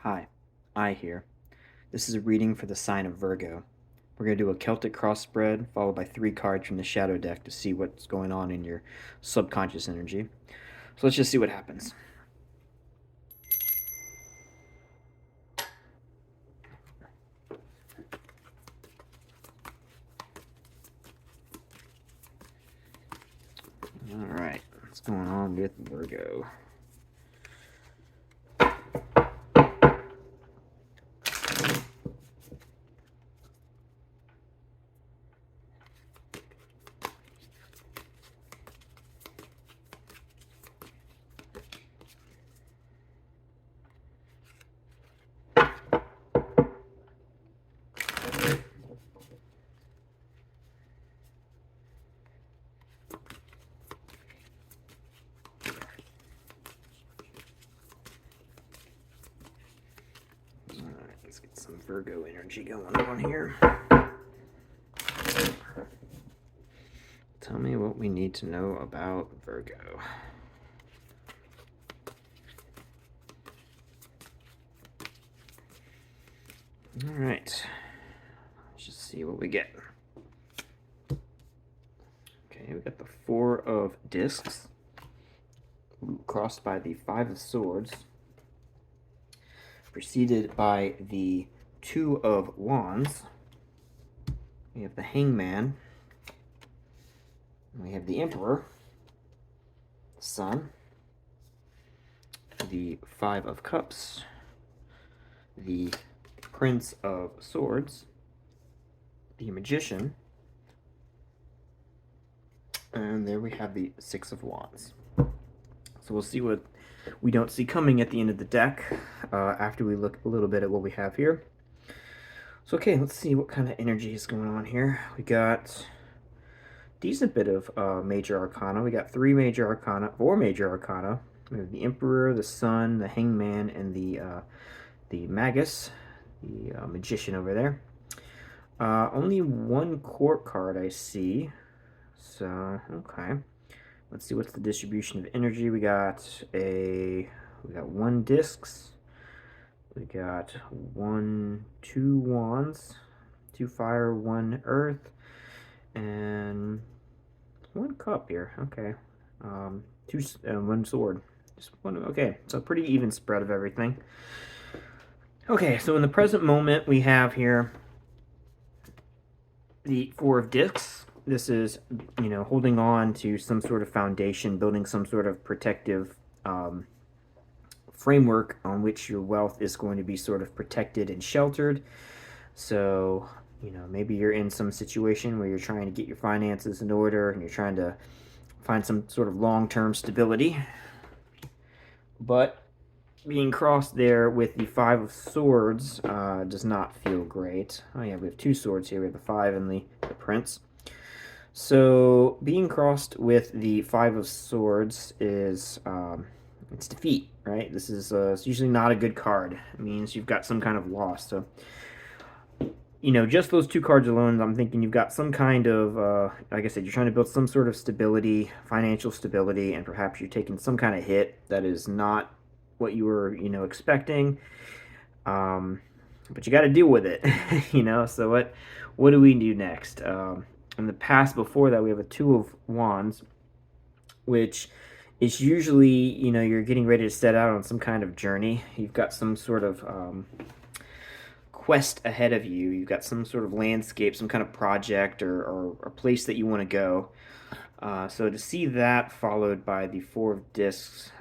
Hi, I here. This is a reading for the sign of Virgo. We're going to do a Celtic cross spread followed by 3 cards from the shadow deck to see what's going on in your subconscious energy. So let's just see what happens. Alright, what's going on with Virgo? Alright, let's get some Virgo energy going on here. Tell me what we need to know about Virgo. Alright, let's just see what we get. Okay, we got the 4 of Discs, crossed by the 5 of Swords, preceded by the 2 of Wands. We have the Hangman. We have the Emperor, the Sun, the 5 of Cups, the Prince of Swords, the Magician, and there we have the 6 of Wands. So we'll see what we don't see coming at the end of the deck after we look a little bit at what we have here. So okay, let's see what kind of energy is going on here. We got a decent bit of major arcana. We got 4 major arcana. We have the Emperor, the Sun, the Hangman, and the Magus, the Magician over there. Only 1 court card I see. So okay, let's see what's the distribution of energy. We got 1 discs. We got 2 wands, 2 fire, 1 earth, and 1 cup here. Okay, 1 sword. Just 1. Okay, so pretty even spread of everything. Okay, so in the present moment we have here the 4 of discs. This is, holding on to some sort of foundation, building some sort of protective framework on which your wealth is going to be sort of protected and sheltered. So, maybe you're in some situation where you're trying to get your finances in order and you're trying to find some sort of long-term stability. But being crossed there with the 5 of Swords does not feel great. Oh yeah, we have 2 swords here. We have the 5 and the Prince. So being crossed with the 5 of Swords is it's defeat, right? This is it's usually not a good card. It means you've got some kind of loss. So just those 2 cards alone, I'm thinking you've got some kind of, like I said, you're trying to build some sort of stability, financial stability, and perhaps you're taking some kind of hit that is not what you were, expecting. But you got to deal with it, So what do we do next? In the past, before that, we have a 2 of Wands, which is usually, you're getting ready to set out on some kind of journey. You've got some sort of quest ahead of you. You've got some sort of landscape, some kind of project or place that you want to go. So to see that followed by the 4 of Discs,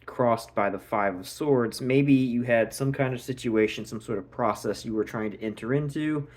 crossed by the 5 of Swords, maybe you had some kind of situation, some sort of process you were trying to enter into.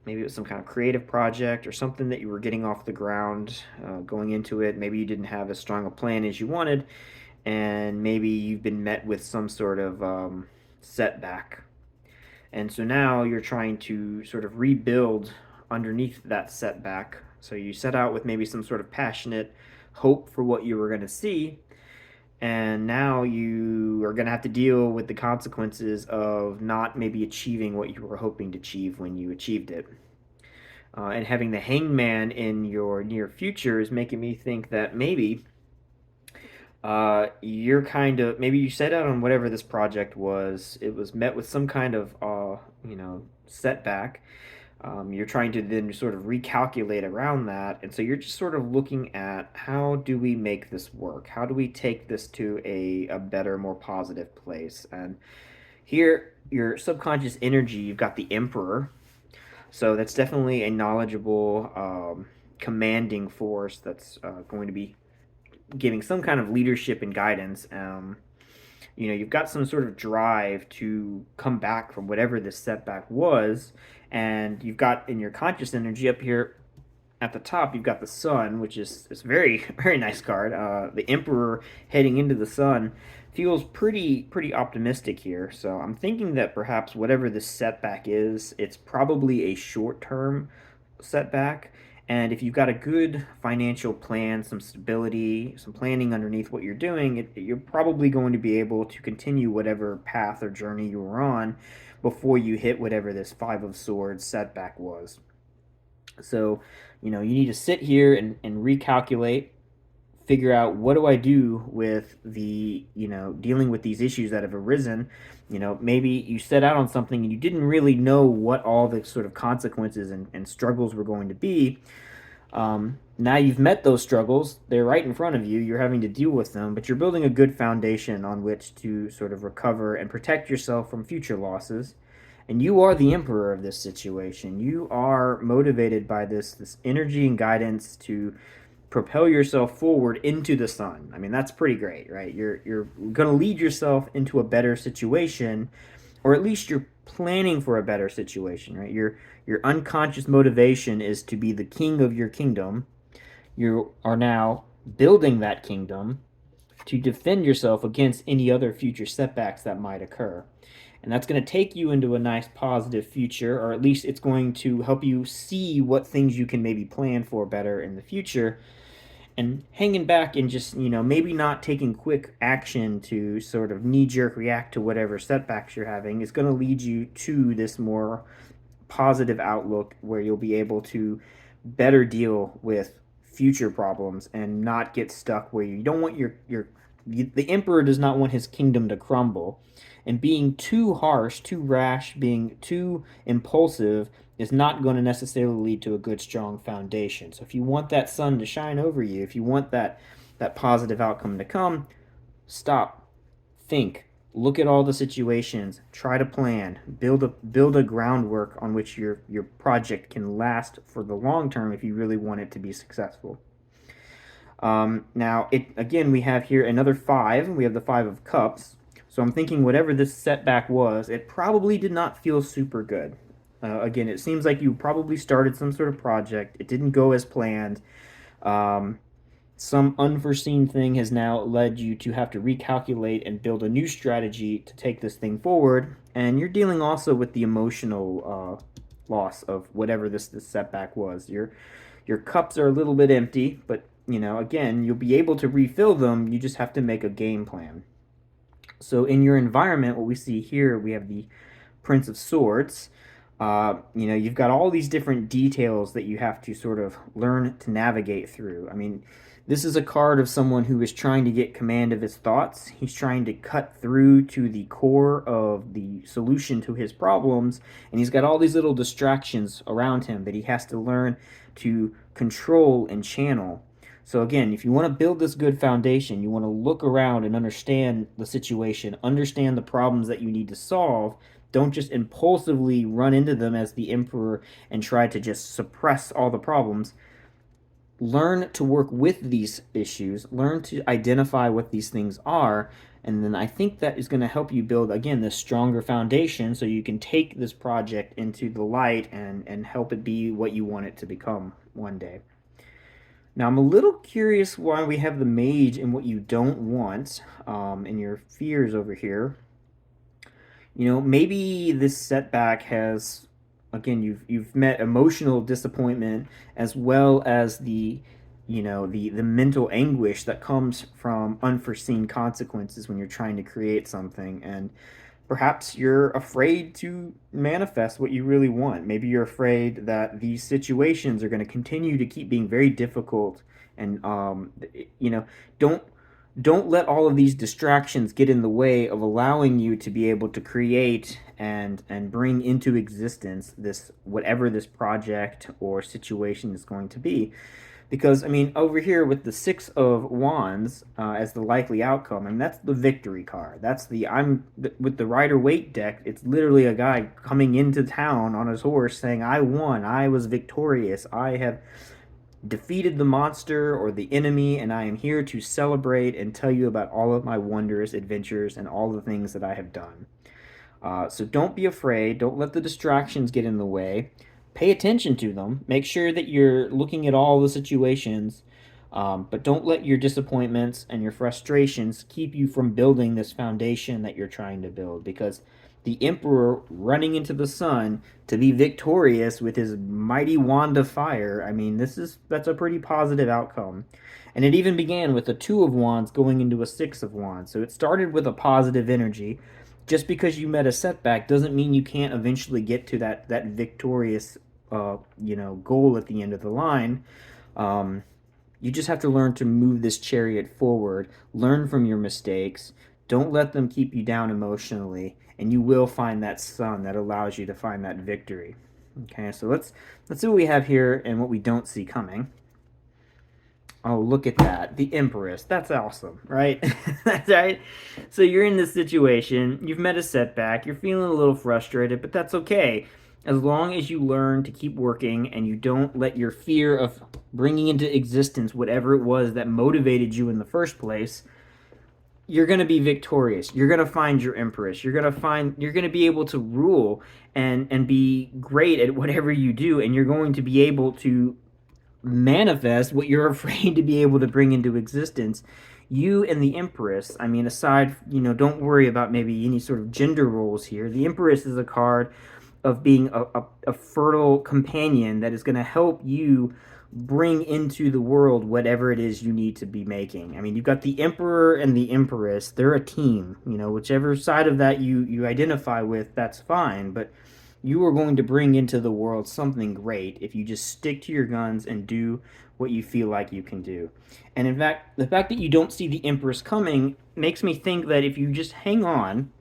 Maybe it was some kind of creative project or something that you were getting off the ground, going into it. Maybe you didn't have as strong a plan as you wanted, and maybe you've been met with some sort of setback. And so now you're trying to sort of rebuild underneath that setback. So you set out with maybe some sort of passionate hope for what you were going to see, and now you are going to have to deal with the consequences of not maybe achieving what you were hoping to achieve when you achieved it. And having the Hangman in your near future is making me think that maybe You're kind of, maybe you set out on whatever this project was. It was met with some kind of setback. You're trying to then sort of recalculate around that, and so you're just sort of looking at, how do we make this work? How do we take this to a better, more positive place? And here, your subconscious energy, you've got the Emperor. So that's definitely a knowledgeable, commanding force that's going to be giving some kind of leadership and guidance. You've got some sort of drive to come back from whatever this setback was, and you've got in your conscious energy up here at the top, you've got the sun, which is very very nice card. The Emperor heading into the sun feels pretty optimistic here. So I'm thinking that perhaps whatever this setback is, it's probably a short term setback. And if you've got a good financial plan, some stability, some planning underneath what you're doing, you're probably going to be able to continue whatever path or journey you were on before you hit whatever this Five of Swords setback was. So, you need to sit here and recalculate, figure out, what do I do with dealing with these issues that have arisen. Maybe you set out on something and you didn't really know what all the sort of consequences and struggles were going to be. Now you've met those struggles, they're right in front of you, you're having to deal with them, but you're building a good foundation on which to sort of recover and protect yourself from future losses. And you are the emperor of this situation. You are motivated by this energy and guidance to propel yourself forward into the sun. I mean, that's pretty great, right? You're going to lead yourself into a better situation, or at least you're planning for a better situation, right? Your unconscious motivation is to be the king of your kingdom. You are now building that kingdom to defend yourself against any other future setbacks that might occur. And that's going to take you into a nice positive future, or at least it's going to help you see what things you can maybe plan for better in the future. And hanging back and just, maybe not taking quick action to sort of knee jerk react to whatever setbacks you're having is going to lead you to this more positive outlook where you'll be able to better deal with future problems and not get stuck where you don't want the emperor does not want his kingdom to crumble, and being too harsh, too rash, being too impulsive is not going to necessarily lead to a good, strong foundation. So if you want that sun to shine over you, if you want that positive outcome to come, stop, think, look at all the situations, try to plan, build a groundwork on which your project can last for the long term if you really want it to be successful. Now, again, we have here another 5. We have the 5 of Cups. So I'm thinking whatever this setback was, it probably did not feel super good. Again, it seems like you probably started some sort of project. It didn't go as planned. Some unforeseen thing has now led you to have to recalculate and build a new strategy to take this thing forward. And you're dealing also with the emotional loss of whatever this setback was. Your cups are a little bit empty, but again, you'll be able to refill them. You just have to make a game plan. So in your environment, what we see here, we have the Prince of Swords. You've got all these different details that you have to sort of learn to navigate through. I mean, this is a card of someone who is trying to get command of his thoughts. He's trying to cut through to the core of the solution to his problems, and he's got all these little distractions around him that he has to learn to control and channel. So again, if you want to build this good foundation, you want to look around and understand the situation, understand the problems that you need to solve. Don't just impulsively run into them as the emperor and try to just suppress all the problems. Learn to work with these issues, learn to identify what these things are, and then I think that is going to help you build, again, this stronger foundation so you can take this project into the light and help it be what you want it to become one day. Now, I'm a little curious why we have the mage and what you don't want in your fears over here. Maybe this setback has, again, you've met emotional disappointment as well as the mental anguish that comes from unforeseen consequences when you're trying to create something, and perhaps you're afraid to manifest what you really want. Maybe you're afraid that these situations are going to continue to keep being very difficult, and don't don't let all of these distractions get in the way of allowing you to be able to create and bring into existence this whatever this project or situation is going to be. Because I mean, over here with the Six of Wands as the likely outcome, and that's the victory card. That's with the Rider-Waite deck. It's literally a guy coming into town on his horse saying, "I won. I was victorious. I have defeated the monster or the enemy, and I am here to celebrate and tell you about all of my wondrous adventures and all the things that I have done." So don't be afraid. Don't let the distractions get in the way. Pay attention to them. Make sure that you're looking at all the situations, but don't let your disappointments and your frustrations keep you from building this foundation that you're trying to build. Because the Emperor running into the sun to be victorious with his mighty wand of fire, I mean, that's a pretty positive outcome. And it even began with a Two of Wands going into a Six of Wands. So it started with a positive energy. Just because you met a setback doesn't mean you can't eventually get to that victorious goal at the end of the line. You just have to learn to move this chariot forward, learn from your mistakes, don't let them keep you down emotionally, and you will find that sun that allows you to find that victory. Okay, so let's see what we have here and what we don't see coming. Oh, look at that. The Empress. That's awesome, right? That's right. So you're in this situation. You've met a setback. You're feeling a little frustrated, but that's okay. As long as you learn to keep working and you don't let your fear of bringing into existence whatever it was that motivated you in the first place, you're going to be victorious. You're going to find your Empress. You're going to be able to rule and be great at whatever you do, and you're going to be able to manifest what you're afraid to be able to bring into existence. You and the Empress, I mean, aside, don't worry about maybe any sort of gender roles here. The Empress is a card of being a fertile companion that is going to help you bring into the world whatever it is you need to be making. I mean, you've got the Emperor and the Empress. They're a team. Whichever side of that you identify with, that's fine. But you are going to bring into the world something great if you just stick to your guns and do what you feel like you can do. And in fact, the fact that you don't see the Empress coming makes me think that if you just hang on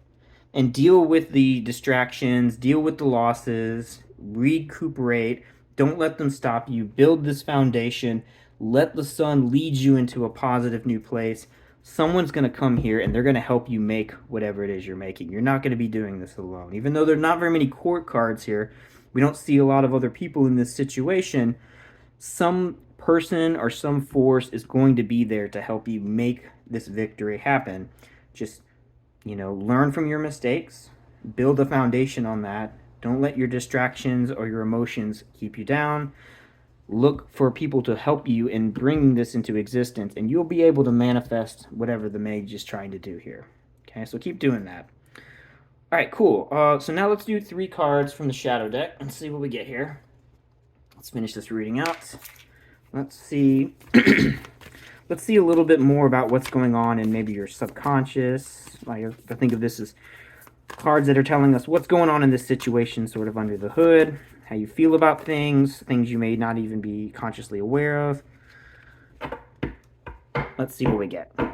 and deal with the distractions, deal with the losses, recuperate, don't let them stop you, build this foundation, let the sun lead you into a positive new place. Someone's going to come here and they're going to help you make whatever it is you're making. You're not going to be doing this alone. Even though there are not very many court cards here, we don't see a lot of other people in this situation. Some person or some force is going to be there to help you make this victory happen. Just, learn from your mistakes, build a foundation on that. Don't let your distractions or your emotions keep you down. Look for people to help you in bringing this into existence, and you'll be able to manifest whatever the mage is trying to do here. Okay, so keep doing that. All right, cool. So now let's do 3 cards from the Shadow deck and see what we get here. Let's finish this reading out. Let's see. Let's see a little bit more about what's going on in maybe your subconscious. I think of this as cards that are telling us what's going on in this situation sort of under the hood, how you feel about things you may not even be consciously aware of. Let's see what we get. Oh,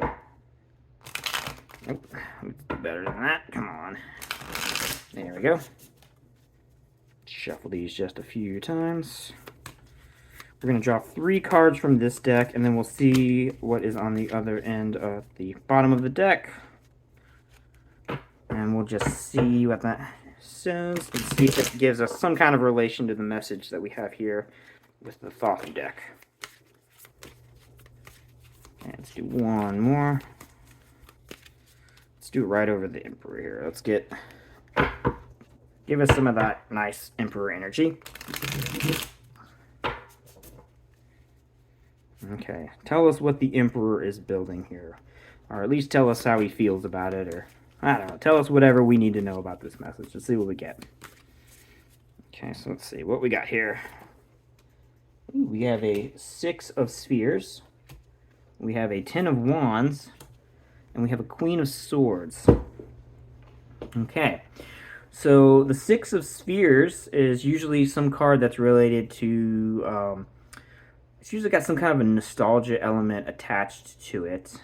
better than that. Come on. There we go. Shuffle these just a few times. We're going to draw 3 cards from this deck, and then we'll see what is on the other end of the bottom of the deck. And we'll just see what that says and see if it gives us some kind of relation to the message that we have here with the Thoth deck. Okay, let's do one more. Let's do it right over the Emperor here. Let's give us some of that nice Emperor energy. Okay, tell us what the Emperor is building here. Or at least tell us how he feels about it, or I don't know, tell us whatever we need to know about this message. Let's see what we get. Okay, so let's see what we got here. Ooh, we have a 6 of Spheres. We have a 10 of Wands. And we have a Queen of Swords. Okay, so the 6 of Spheres is usually some card that's related to... it's usually got some kind of a nostalgia element attached to it.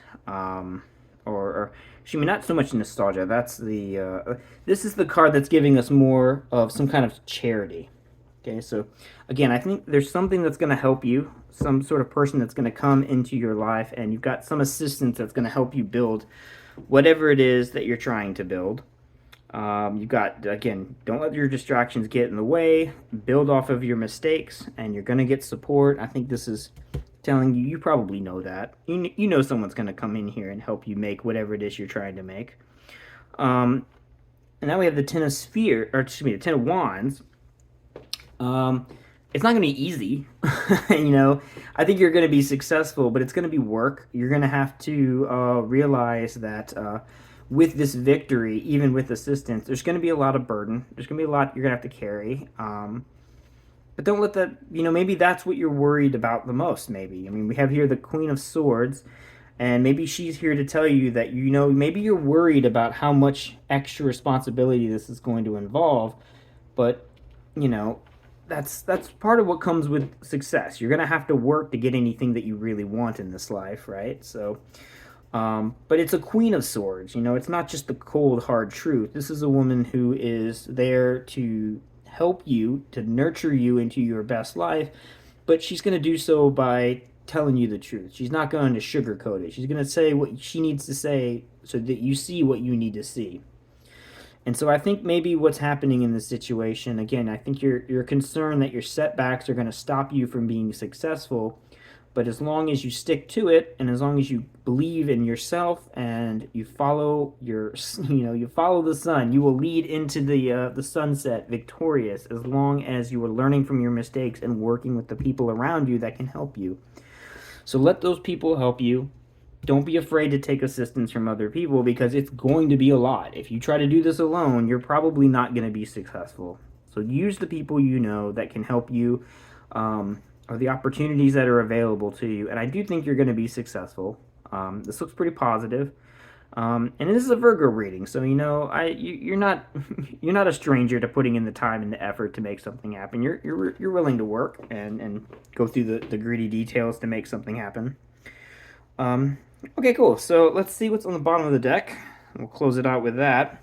or not so much nostalgia. That's this is the card that's giving us more of some kind of charity. Okay, so again, I think there's something that's going to help you, some sort of person that's going to come into your life, and you've got some assistance that's going to help you build whatever it is that you're trying to build. You've got, again, don't let your distractions get in the way, build off of your mistakes, and you're going to get support. I think this is telling you, you probably know that. You know someone's going to come in here and help you make whatever it is you're trying to make. And now we have the Ten of the Ten of Wands. It's not going to be easy. I think you're going to be successful, but it's going to be work. You're going to have to realize that with this victory, even with assistance, there's going to be a lot of burden. There's going to be a lot you're going to have to carry. But don't let that, maybe that's what you're worried about the most, maybe. I mean, we have here the Queen of Swords, and maybe she's here to tell you that, maybe you're worried about how much extra responsibility this is going to involve, but, that's part of what comes with success. You're going to have to work to get anything that you really want in this life, right? So, but it's a Queen of Swords, it's not just the cold, hard truth. This is a woman who is there to help you, to nurture you into your best life, but she's going to do so by telling you the truth. She's not going to sugarcoat it. She's going to say what she needs to say so that you see what you need to see. And so I think maybe what's happening in this situation, again, I think you're concerned that your setbacks are going to stop you from being successful. But as long as you stick to it, and as long as you believe in yourself, and you follow you follow the sun, you will lead into the sunset victorious. As long as you are learning from your mistakes and working with the people around you that can help you. So let those people help you. Don't be afraid to take assistance from other people, because it's going to be a lot. If you try to do this alone, you're probably not going to be successful. So use the people that can help you. Or the opportunities that are available to you, and I do think you're going to be successful. This looks pretty positive, and this is a Virgo reading, so you're not a stranger to putting in the time and the effort to make something happen. You're willing to work and go through the gritty details to make something happen. Okay, cool. So let's see what's on the bottom of the deck. We'll close it out with that.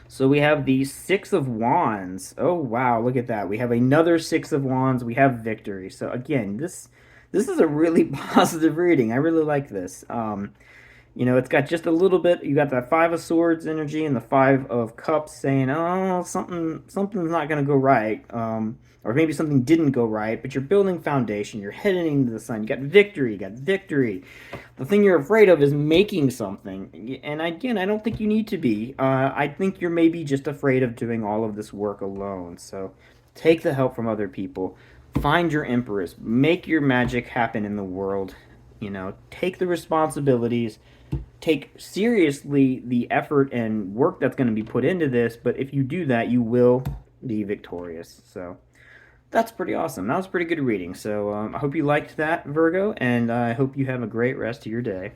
So we have the Six of Wands. Oh, wow, look at that. We have another Six of Wands. We have victory. So again, this is a really positive reading. I really like this. It's got just a little bit. You got that Five of Swords energy and the Five of Cups saying, oh, something's not going to go right. Or maybe something didn't go right, but you're building foundation. You're heading into the sun. You got victory. The thing you're afraid of is making something. And again, I don't think you need to be. I think you're maybe just afraid of doing all of this work alone. So take the help from other people. Find your empress. Make your magic happen in the world. Take the responsibilities. Take seriously the effort and work that's going to be put into this. But if you do that, you will be victorious. So that's pretty awesome. That was a pretty good reading. So I hope you liked that, Virgo, and I hope you have a great rest of your day.